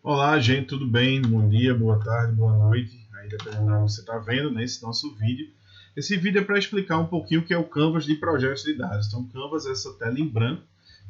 Olá, gente, tudo bem? Bom dia, boa tarde, boa noite. Aí dependendo da onde você está vendo, né, esse nosso vídeo. Esse vídeo é para explicar um pouquinho o que é o Canvas de projetos de dados. Então, o Canvas é essa tela em branco,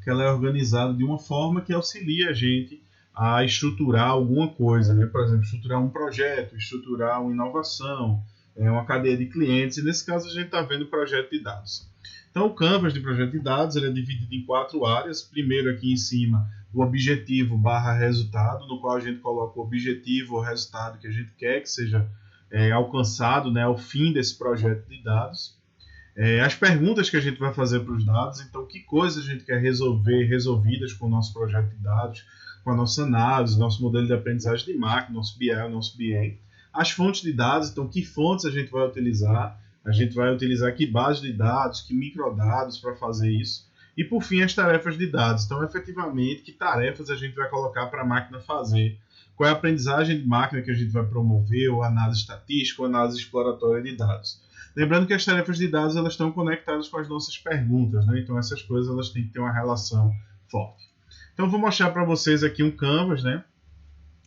que ela é organizada de uma forma que auxilia a gente a estruturar alguma coisa, né? Por exemplo, estruturar um projeto, estruturar uma inovação, uma cadeia de clientes. E nesse caso a gente está vendo o projeto de dados. Então, o Canvas de projeto de dados ele é dividido em 4 áreas. Primeiro, aqui em cima, o objetivo barra resultado, no qual a gente coloca o objetivo ou resultado que a gente quer que seja alcançado, né, ao fim desse projeto de dados. As perguntas que a gente vai fazer para os dados, então que coisas a gente quer resolver, resolvidas com o nosso projeto de dados, com a nossa análise, nosso modelo de aprendizagem de máquina, nosso BI, nosso BA. As fontes de dados, então que fontes a gente vai utilizar que base de dados, que microdados para fazer isso. E por fim, as tarefas de dados. Então, efetivamente, que tarefas a gente vai colocar para a máquina fazer? Qual é a aprendizagem de máquina que a gente vai promover, ou análise estatística, ou análise exploratória de dados? Lembrando que as tarefas de dados elas estão conectadas com as nossas perguntas, né? Então, essas coisas elas têm que ter uma relação forte. Então, vou mostrar para vocês aqui um Canvas, né,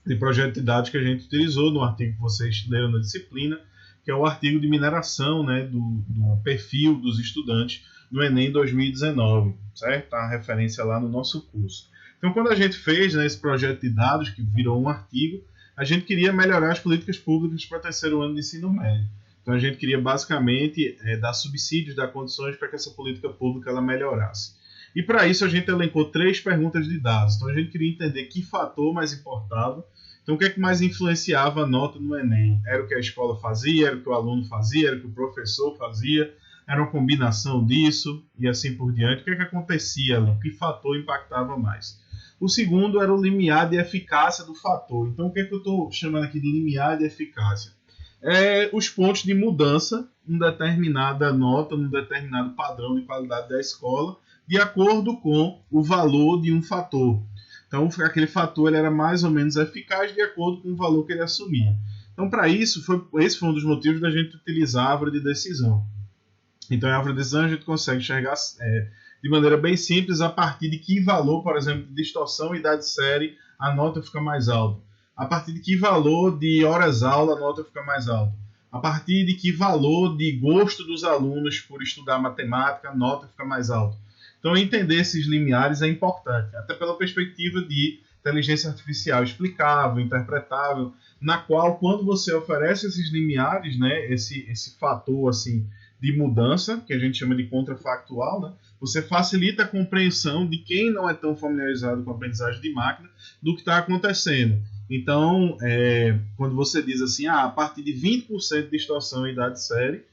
de projeto de dados que a gente utilizou no artigo que vocês leram na disciplina, que é o artigo de mineração, né, do perfil dos estudantes no Enem 2019, certo? Tá a referência lá no nosso curso. Então, quando a gente fez, né, esse projeto de dados, que virou um artigo, a gente queria melhorar as políticas públicas para o terceiro ano de ensino médio. Então, a gente queria basicamente dar subsídios, dar condições para que essa política pública ela melhorasse. E para isso a gente elencou 3 perguntas de dados. Então, a gente queria entender que fator mais importava. Então, o que é que mais influenciava a nota no Enem? Era o que a escola fazia, era o que o aluno fazia, era o que o professor fazia, era uma combinação disso e assim por diante. O que é que acontecia ali? Que fator impactava mais? O segundo era o limiar de eficácia do fator. Então, o que é que eu estou chamando aqui de limiar de eficácia? Os pontos de mudança em determinada nota, num determinado padrão de qualidade da escola, de acordo com o valor de um fator. Então, aquele fator ele era mais ou menos eficaz de acordo com o valor que ele assumia. Então, para isso, esse foi um dos motivos da gente utilizar a árvore de decisão. Então, a árvore de decisão a gente consegue enxergar de maneira bem simples a partir de que valor, por exemplo, de distorção e idade série, a nota fica mais alta. A partir de que valor de horas-aula a nota fica mais alta. A partir de que valor de gosto dos alunos por estudar matemática, a nota fica mais alta. Então, entender esses limiares é importante, até pela perspectiva de inteligência artificial explicável, interpretável, na qual, quando você oferece esses limiares, né, esse fator assim, de mudança, que a gente chama de contrafactual, né, você facilita a compreensão de quem não é tão familiarizado com a aprendizagem de máquina do que está acontecendo. Então, quando você diz assim, a partir de 20% de distorção em idade série,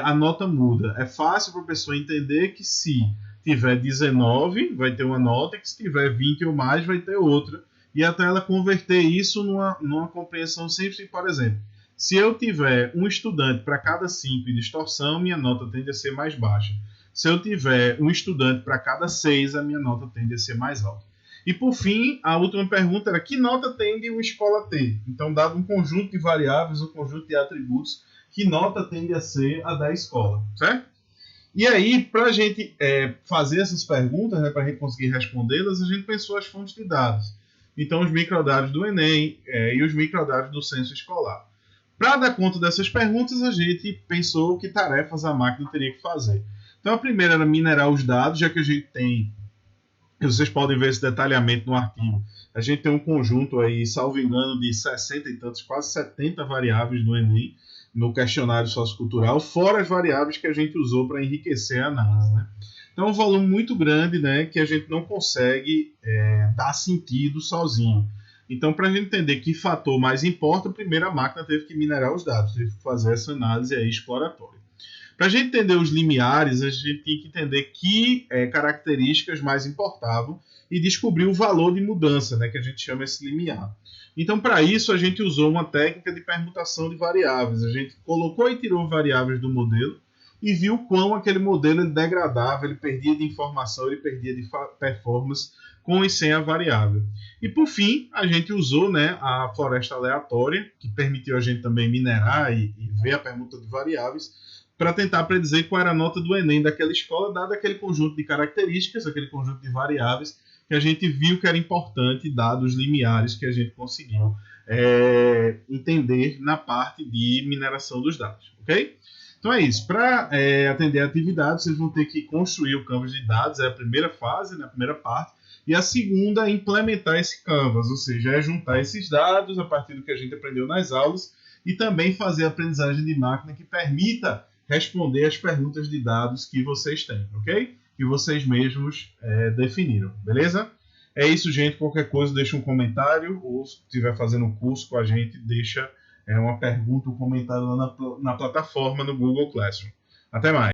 a nota muda. É fácil para a pessoa entender que se tiver 19, vai ter uma nota, que se tiver 20 ou mais, vai ter outra. E até ela converter isso numa compreensão simples, por exemplo. Se eu tiver um estudante para cada 5 em distorção, minha nota tende a ser mais baixa. Se eu tiver um estudante para cada 6, a minha nota tende a ser mais alta. E por fim, a última pergunta era: que nota tende uma escola a ter? Então, dado um conjunto de variáveis, um conjunto de atributos, que nota tende a ser a da escola, certo? E aí, para a gente fazer essas perguntas, né, para a gente conseguir respondê-las, a gente pensou as fontes de dados. Então, os microdados do Enem e os microdados do censo escolar. Para dar conta dessas perguntas, a gente pensou que tarefas a máquina teria que fazer. Então, a primeira era minerar os dados, já que a gente tem, vocês podem ver esse detalhamento no artigo, a gente tem um conjunto aí, salvo engano, de 60 e tantos, quase 70 variáveis do Enem, no questionário sociocultural, fora as variáveis que a gente usou para enriquecer a análise, né? Então é um volume muito grande, né, que a gente não consegue dar sentido sozinho. Então, para a gente entender que fator mais importa, primeiro a máquina teve que minerar os dados, teve que fazer essa análise aí exploratória. Para a gente entender os limiares, a gente tinha que entender que características mais importavam e descobrir o valor de mudança, né, que a gente chama esse limiar. Então, para isso, a gente usou uma técnica de permutação de variáveis. A gente colocou e tirou variáveis do modelo e viu quão aquele modelo ele degradava, ele perdia de informação, ele perdia de performance com e sem a variável. E, por fim, a gente usou, né, a floresta aleatória, que permitiu a gente também minerar e ver a permuta de variáveis, para tentar predizer qual era a nota do Enem daquela escola, dado aquele conjunto de características, aquele conjunto de variáveis, que a gente viu que era importante, dados limiares que a gente conseguiu entender na parte de mineração dos dados, ok? Então é isso. Para atender a atividade, vocês vão ter que construir o Canvas de dados, é a primeira fase, a primeira parte. E a segunda é implementar esse Canvas, ou seja, é juntar esses dados a partir do que a gente aprendeu nas aulas e também fazer a aprendizagem de máquina que permita responder as perguntas de dados que vocês têm, ok? Que vocês mesmos definiram, beleza? É isso, gente. Qualquer coisa, deixa um comentário, ou se estiver fazendo um curso com a gente, deixa uma pergunta, um comentário lá na plataforma no Google Classroom. Até mais!